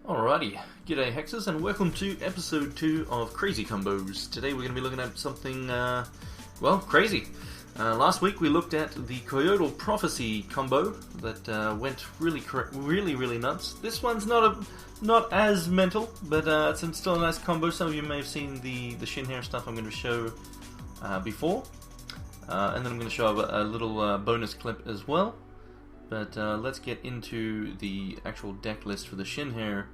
Alrighty, g'day Hexes and welcome to episode 2 of Crazy Combos. Today we're going to be looking at something, well, crazy. Last week we looked at the Coyotal Prophecy combo that went really nuts. This one's not as mental, but it's still a nice combo. Some of you may have seen the Shin'hare stuff I'm going to show before. And then I'm going to show a little bonus clip as well. But let's get into the actual deck list for the Shin'hare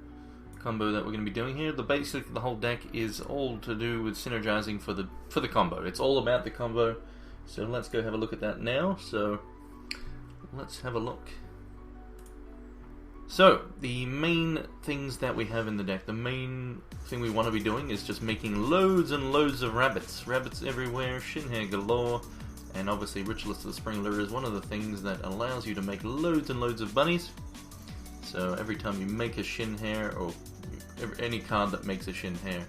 combo that we're going to be doing here. Basically, the whole deck is all to do with synergizing for the combo. It's all about the combo. So let's go have a look at that now. So let's have a look. So the main things that we have in the deck, the main thing we want to be doing is just making loads and loads of rabbits. Rabbits everywhere, Shin'hare galore. And obviously Ritualist of the Spring Lure is one of the things that allows you to make loads and loads of bunnies. So every time you make a Shin'hare, or any card that makes a Shin'hare,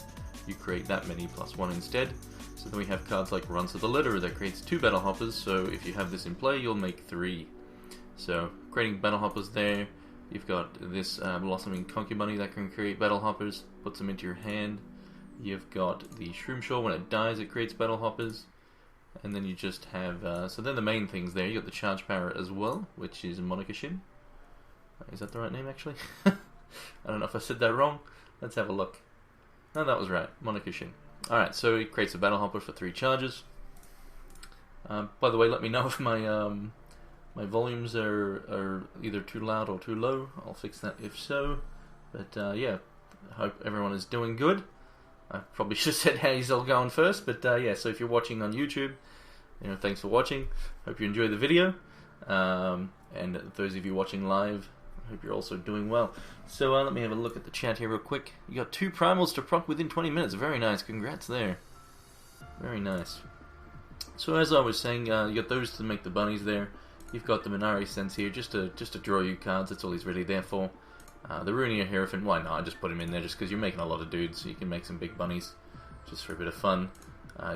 you create that many plus one instead. So then we have cards like Runs of the Litter that creates 2 Battle Hoppers, so if you have this in play, you'll make 3. So creating Battle Hoppers there. You've got this Blossoming Concubunny that can create Battle Hoppers, puts them into your hand. You've got the Shroomshaw, when it dies it creates Battle Hoppers. And then you just have, so then the main things there, you got the Charge Power as well, which is Monica Shin. Is that the right name actually? I don't know if I said that wrong. Let's have a look. No, that was right, Monica Shin. Alright, so it creates a Battle Hopper for 3 charges. By the way, let me know if my my volumes are either too loud or too low. I'll fix that if so. But yeah, I hope everyone is doing good. I probably should have said how he's all going first, but yeah, so if you're watching on YouTube, thanks for watching. Hope you enjoy the video. And those of you watching live, I hope you're also doing well. So let me have a look at the chat here real quick. You got 2 primals to proc within 20 minutes. Very nice. Congrats there. Very nice. So as I was saying, you got those to make the bunnies there. You've got the Minari Sense here just to draw you cards. That's all he's really there for. The Runia Hierophant, why not? I just put him in there just because you're making a lot of dudes, so you can make some big bunnies just for a bit of fun.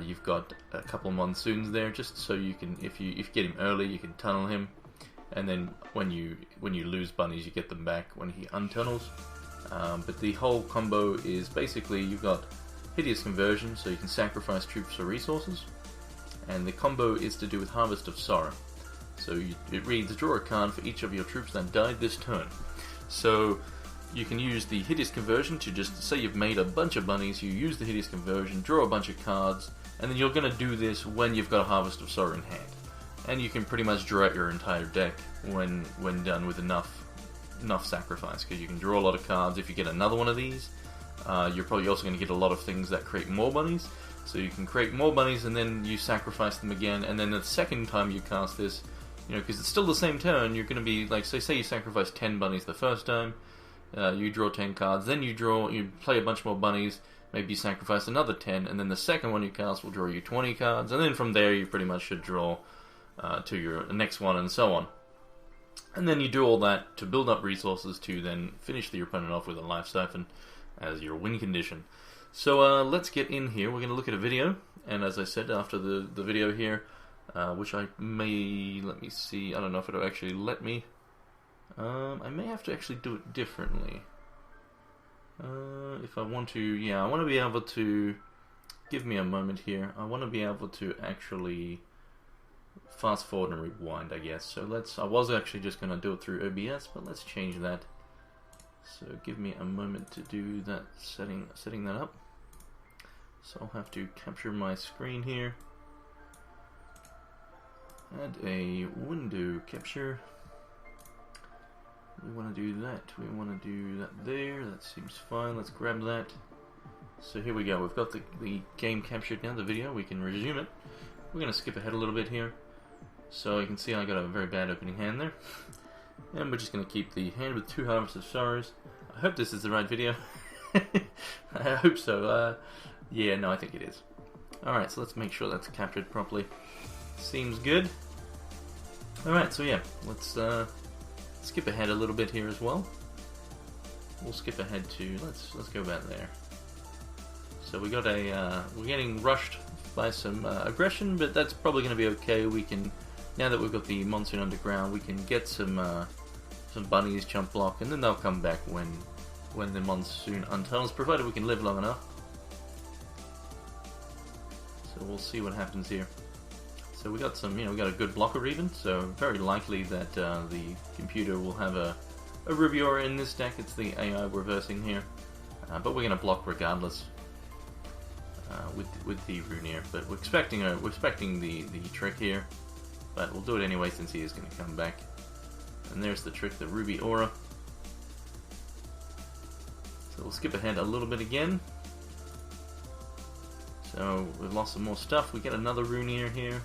You've got a couple of Monsoons there, just so you can, if you get him early, you can tunnel him, and then when you lose bunnies, you get them back when he untunnels. But the whole combo is basically you've got Hideous Conversion, so you can sacrifice troops or resources, and the combo is to do with Harvest of Sorrow. So it reads, draw a card for each of your troops that died this turn. So you can use the Hideous Conversion to just say you've made a bunch of bunnies, you use the Hideous Conversion, draw a bunch of cards, and then you're going to do this when you've got a Harvest of Sorrow in hand. And you can pretty much draw out your entire deck when done with enough sacrifice, because you can draw a lot of cards. If you get another one of these, you're probably also going to get a lot of things that create more bunnies. So you can create more bunnies and then you sacrifice them again, and then the second time you cast this, because it's still the same turn, you're going to be, like, say you sacrifice 10 bunnies the first time, you draw 10 cards, then you play a bunch more bunnies, maybe you sacrifice another 10, and then the second one you cast will draw you 20 cards, and then from there you pretty much should draw to your next one, and so on. And then you do all that to build up resources to then finish the opponent off with a Life Siphon as your win condition. So let's get in here. We're going to look at a video, and as I said, after the video here, which I may, let me see, I don't know if it'll actually let me. I may have to actually do it differently. If I want to, yeah, I want to be able to, give me a moment here, I want to be able to actually fast forward and rewind, I guess. So I was actually just going to do it through OBS, but let's change that. So give me a moment to do that, setting that up. So I'll have to capture my screen here. Add a window capture. We want to do that. We want to do that there. That seems fine. Let's grab that. So here we go. We've got the game captured now, the video. We can resume it. We're going to skip ahead a little bit here. So you can see I got a very bad opening hand there. And we're just going to keep the hand with 2 Harvests of Sorrows. I hope this is the right video. I hope so. Yeah, no, I think it is. Alright, so let's make sure that's captured properly. Seems good. Alright, so yeah, let's skip ahead a little bit here as well. We'll skip ahead to, let's go back there. So we got we're getting rushed by some aggression, but that's probably going to be okay. We can, now that we've got the Monsoon Underground, we can get some bunnies, chump block, and then they'll come back when when the monsoon untunnels, provided we can live long enough. So we'll see what happens here. So we got some, we got a good blocker even, so very likely that the computer will have a Ruby Aura in this deck. It's the AI we're versing here, but we're going to block regardless with the Runeer. But we're expecting the trick here, but we'll do it anyway since he is going to come back. And there's the trick, the Ruby Aura. So we'll skip ahead a little bit again. So we've lost some more stuff. We get another Runeer here.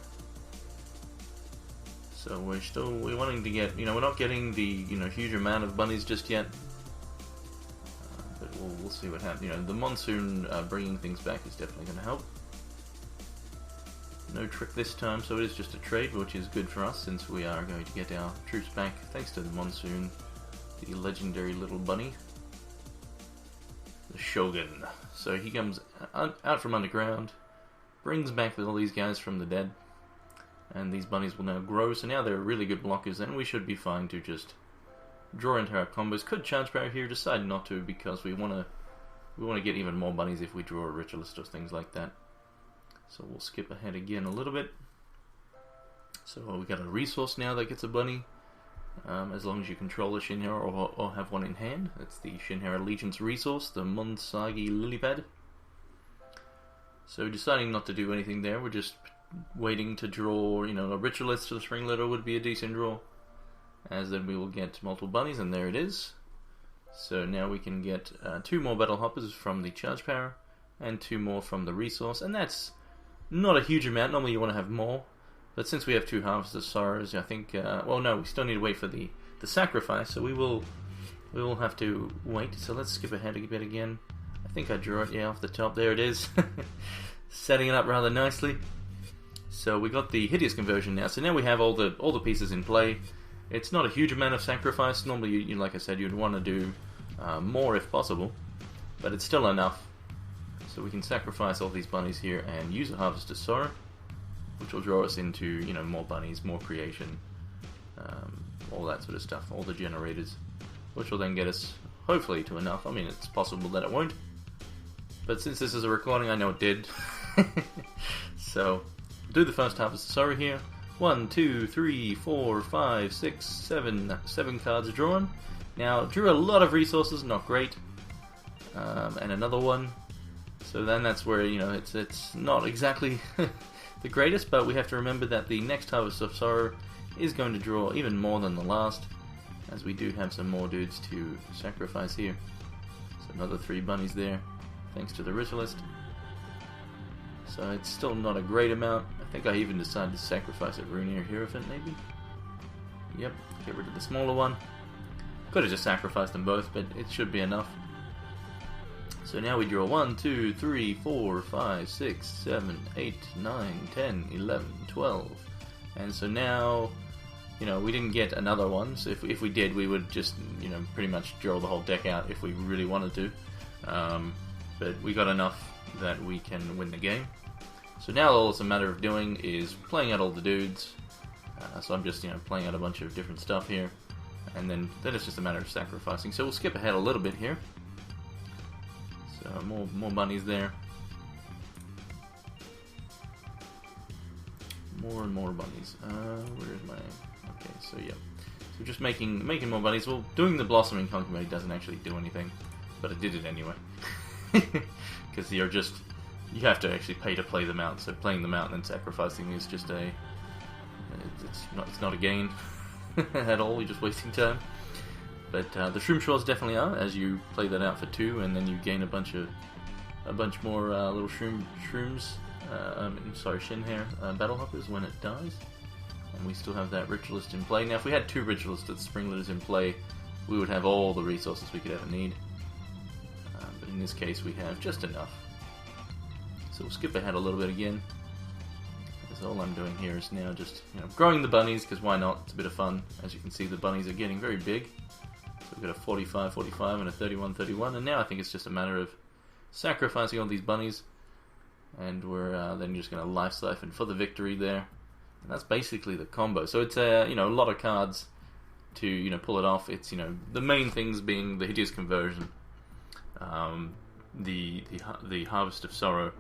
So we're wanting to get, we're not getting the, huge amount of bunnies just yet. But we'll see what happens. The monsoon bringing things back is definitely going to help. No trick this time, so it is just a trade, which is good for us since we are going to get our troops back thanks to the monsoon, the legendary little bunny, the Shogun. So he comes out from underground, brings back all these guys from the dead, and these bunnies will now grow. So now they're really good blockers, and we should be fine to just draw into our combos. Could charge power here, decide not to because we want to get even more bunnies if we draw a ritualist or things like that. So we'll skip ahead again a little bit. So we got a resource now that gets a bunny, as long as you control a Shin'hare or have one in hand. It's the Shin'hare Allegiance resource, the Monsagi Lilypad. So deciding not to do anything there, we're just waiting to draw, a ritualist to the Spring Letter would be a decent draw, as then we will get multiple bunnies, and there it is. So now we can get 2 more Battle Hoppers from the charge power, and 2 more from the resource, and that's not a huge amount. Normally you want to have more, but since we have 2 Harvests of Sorrows, I think, well no, we still need to wait for the sacrifice, so we will have to wait. So let's skip ahead a bit again. I think I drew it, yeah, off the top. There it is. Setting it up rather nicely. So we got the Hideous Conversion now, so now we have all the pieces in play. It's not a huge amount of sacrifice. Normally, you like I said, you'd want to do more if possible, but it's still enough. So we can sacrifice all these bunnies here and use a Harvest of Sorrow, which will draw us into, more bunnies, more creation, all that sort of stuff, all the generators, which will then get us, hopefully, to enough. I mean, it's possible that it won't, but since this is a recording, I know it did. So, do the first Harvest of Sorrow here. 1, 2, 3, 4, 5, 6, 7 cards drawn. Now, drew a lot of resources, not great, and another one. So then that's where, it's not exactly the greatest, but we have to remember that the next Harvest of Sorrow is going to draw even more than the last, as we do have some more dudes to sacrifice here. So another 3 bunnies there, thanks to the Ritualist. So it's still not a great amount. I think I even decided to sacrifice a Runeer Hierophant, maybe? Yep, get rid of the smaller one. Could have just sacrificed them both, but it should be enough. So now we draw 1, 2, 3, 4, 5, 6, 7, 8, 9, 10, 11, 12. And so now, we didn't get another one, so if we did, we would just, pretty much draw the whole deck out if we really wanted to. But we got enough that we can win the game. So now all it's a matter of doing is playing out all the dudes. So I'm just, playing out a bunch of different stuff here. And then it's just a matter of sacrificing. So we'll skip ahead a little bit here. So more bunnies there. More and more bunnies. Where's my... Okay, so yeah. So just making more bunnies. Well, doing the Blossoming Concubine doesn't actually do anything. But it did it anyway. Because you have to actually pay to play them out. So playing them out and then sacrificing is just it's not a gain at all. You're just wasting time. But the Shroom Shawls definitely are, as you play that out for 2, and then you gain a bunch more little shrooms. Shin'hare Battle Hoppers when it dies. And we still have that Ritualist in play. Now, if we had 2 Ritualists with Springletters in play, we would have all the resources we could ever need. But in this case, we have just enough. So we'll skip ahead a little bit again. Because all I'm doing here is now just, growing the bunnies, because why not? It's a bit of fun. As you can see, the bunnies are getting very big. So we've got a 45-45 and a 31-31, and now I think it's just a matter of sacrificing all these bunnies, and we're then just going to life siphon for the victory there. And that's basically the combo. So it's a lot of cards to pull it off. It's the main things being the Hideous Conversion, the Harvest of Sorrow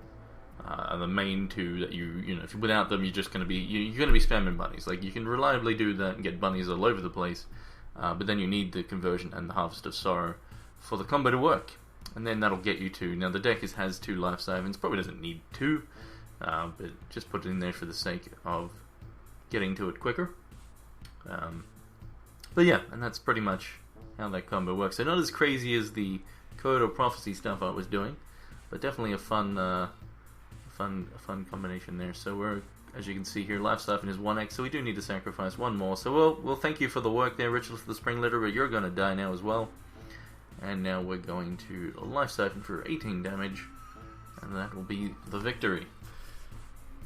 are the main two that you know. If without them, you're just going to be you're going to be spamming bunnies. Like, you can reliably do that and get bunnies all over the place, but then you need the conversion and the Harvest of Sorrow for the combo to work, and then that'll get you to. Now the deck has 2 life siphons. Probably doesn't need 2, but just put it in there for the sake of getting to it quicker. But yeah, and that's pretty much how that combo works. So not as crazy as the Code or Prophecy stuff I was doing, but definitely a fun combination there. So we're, as you can see here, life siphon is 1x, so we do need to sacrifice 1 more. So we'll thank you for the work there, Ritual of the Spring Litter, but you're going to die now as well. And now we're going to life siphon for 18 damage, and that will be the victory.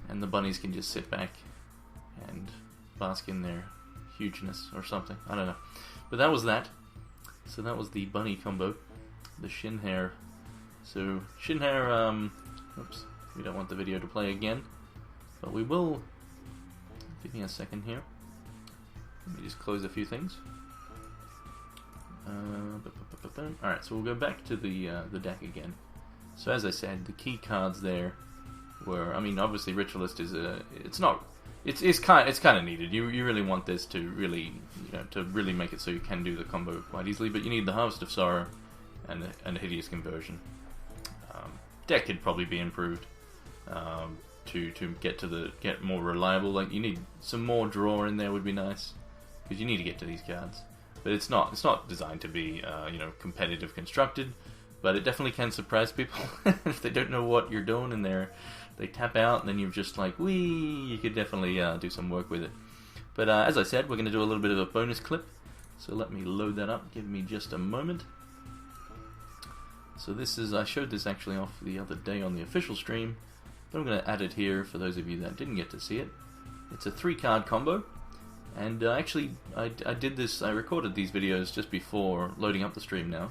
And the bunnies can just sit back and bask in their hugeness or something. I don't know. But that was that. So that was the bunny combo, the Shin'hare. So Shin'hare, oops, we don't want the video to play again, but we will. Give me a second here. Let me just close a few things. Alright, so we'll go back to the deck again. So as I said, the key cards there were, I mean, obviously Ritualist is it's kind of needed. You really want this to really, to really make it so you can do the combo quite easily, but you need the Harvest of Sorrow and a Hideous Conversion. Deck could probably be improved to get more reliable. Like, you need some more draw in there would be nice, because you need to get to these cards. But it's not designed to be competitive constructed, but it definitely can surprise people if they don't know what you're doing and they tap out, and then you're just like, wee, you could definitely do some work with it. But as I said, we're going to do a little bit of a bonus clip, so let me load that up. Give me just a moment. So this is, I showed this actually off the other day on the official stream, but I'm going to add it here for those of you that didn't get to see it. It's a 3-card combo. And actually, I did this, I recorded these videos just before loading up the stream now.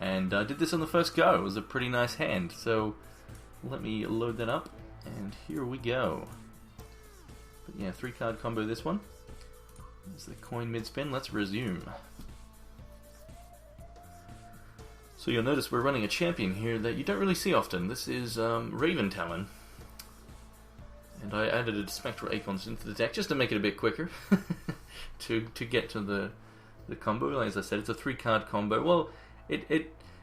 And I did this on the first go. It was a pretty nice hand. So let me load that up, and here we go. But yeah, 3-card combo this one. There's the coin mid-spin. Let's resume. So you'll notice we're running a champion here that you don't really see often. This is Raven Talon. And I added a Spectral Acorns into the deck just to make it a bit quicker to get to the combo. As I said, it's a 3-card combo. Well,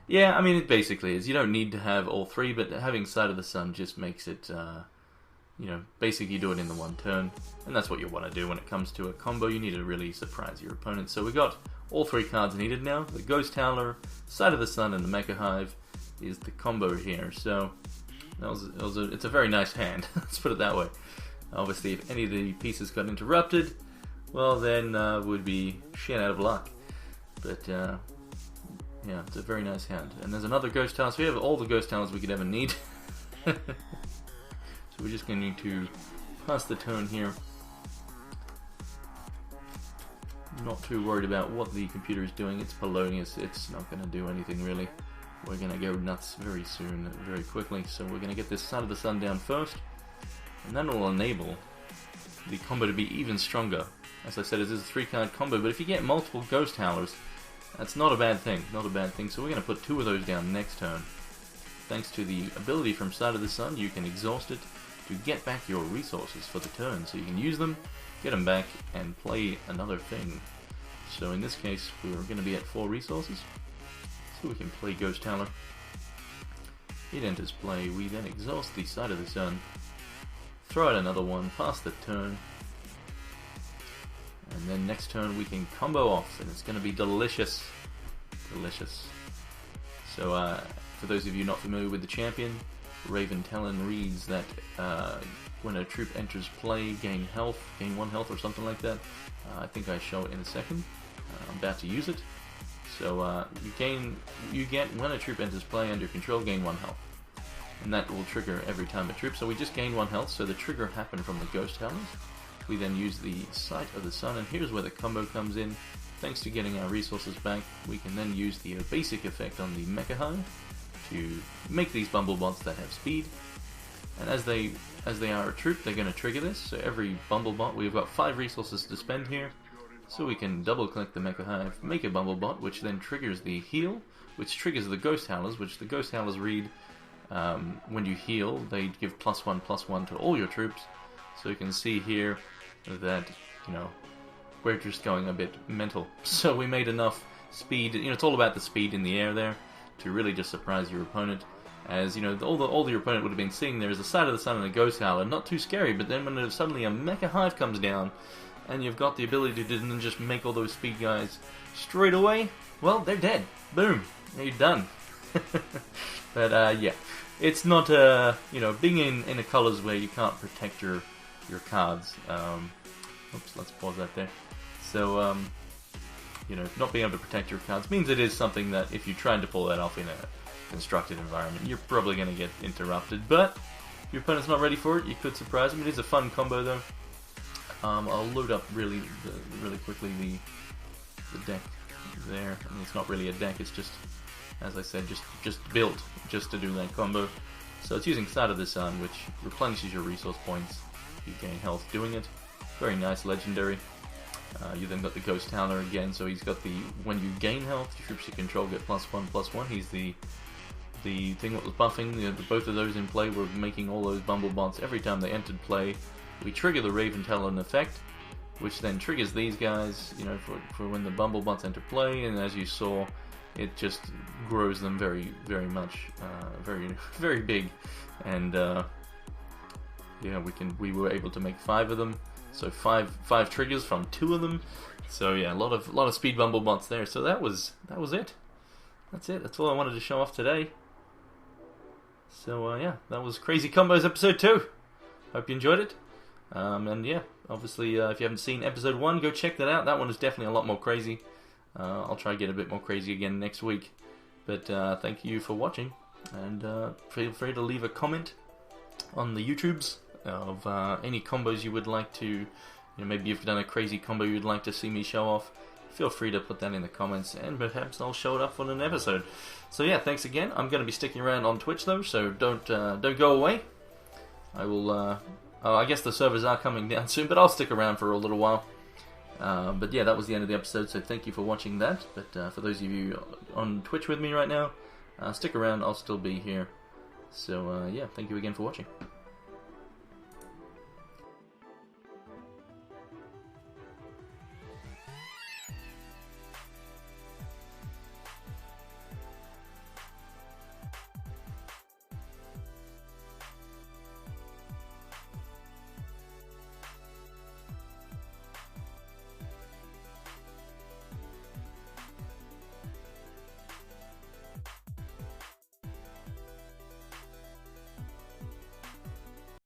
yeah, I mean, it basically is. You don't need to have all 3, but having Sight of the Sun just makes it, basically you do it in the 1 turn. And that's what you want to do when it comes to a combo. You need to really surprise your opponent. So we got all 3 cards needed now. The Ghost Howler, Sight of the Sun, and the Mecha Hive is the combo here. So it's a very nice hand, let's put it that way. Obviously, if any of the pieces got interrupted, well then would be shit out of luck. But yeah, it's a very nice hand. And there's another Ghost Talent, so we have all the Ghost Talents we could ever need. So we're just going to pass the turn here. Not too worried about what the computer is doing. It's Polonius, it's not going to do anything really. We're going to go nuts very soon, very quickly. So we're going to get this Sight of the Sun down first, and that will enable the combo to be even stronger. As I said, it is a 3-card combo, but if you get multiple Ghost Howlers, that's not a bad thing. Not a bad thing. So we're going to put 2 of those down next turn. Thanks to the ability from Sight of the Sun, you can exhaust it to get back your resources for the turn. So you can use them, get them back, and play another thing. So in this case, we're going to be at 4 resources. So we can play Ghost Howler. It enters play. We then exhaust the Sight of the Sun, throw out another one, pass the turn, and then next turn we can combo off, and it's going to be delicious. Delicious. So for those of you not familiar with the champion, Raven Talon reads that when a troop enters play, gain 1 health or something like that. I think I show it in a second. I'm about to use it. So you get when a troop enters play under control, gain 1 health, and that will trigger every time a troop. So we just gained 1 health. So the trigger happened from the Ghost Howlers. We then use the Sight of the Sun, and here's where the combo comes in. Thanks to getting our resources back, we can then use the basic effect on the Mecha Hive to make these Bumblebots that have speed. And as they are a troop, they're going to trigger this. So every Bumblebot, we've got 5 resources to spend here. So we can double click the Mecha Hive, make a Bumblebot, which then triggers the heal, which triggers the Ghost Howlers, which the Ghost Howlers read when you heal. They give +1/+1 to all your troops. So you can see here that, you know, we're just going a bit mental. So we made enough speed, you know, it's all about the speed in the air there, to really just surprise your opponent. As, you know, all your opponent would have been seeing there is a Sight of the Sun and a Ghost Howler, not too scary, but then when suddenly a Mecha Hive comes down, and you've got the ability to then just make all those speed guys straight away, well, they're dead. Boom. You're done. But, yeah. It's not, you know, being in the colors where you can't protect your cards. Oops, let's pause that there. So, you know, not being able to protect your cards means it is something that if you're trying to pull that off in a constructed environment, you're probably going to get interrupted. But if your opponent's not ready for it, you could surprise them. It is a fun combo, though. I'll load up really quickly the deck there. I mean, it's not really a deck, it's just, as I said, just built just to do that combo. So it's using Sight of the Sun, which replenishes your resource points. You gain health doing it. Very nice legendary. You then got the Ghost Howler again, so he's got the, when you gain health, your troops you control get +1/+1. He's the thing that was buffing. Both of those in play were making all those Bumblebots every time they entered play. We trigger the Raven Talon effect, which then triggers these guys, you know, for when the Bumblebots enter play, and as you saw, it just grows them very, very much, very big, and yeah, we were able to make 5 of them, so five triggers from 2 of them. So yeah, a lot of speed Bumblebots there. So that was it. That's it. That's all I wanted to show off today. So yeah, that was Crazy Combos episode 2. Hope you enjoyed it. And yeah, obviously, if you haven't seen episode 1, go check that out. That one is definitely a lot more crazy. I'll try to get a bit more crazy again next week. But thank you for watching, and feel free to leave a comment on the YouTubes of any combos you would like to, you know, maybe you've done a crazy combo you'd like to see me show off. Feel free to put that in the comments, and perhaps I'll show it up on an episode. So yeah, thanks again. I'm going to be sticking around on Twitch though, so don't go away. I will. I guess the servers are coming down soon, but I'll stick around for a little while. But yeah, that was the end of the episode, so thank you for watching that. But for those of you on Twitch with me right now, stick around, I'll still be here. So yeah, thank you again for watching.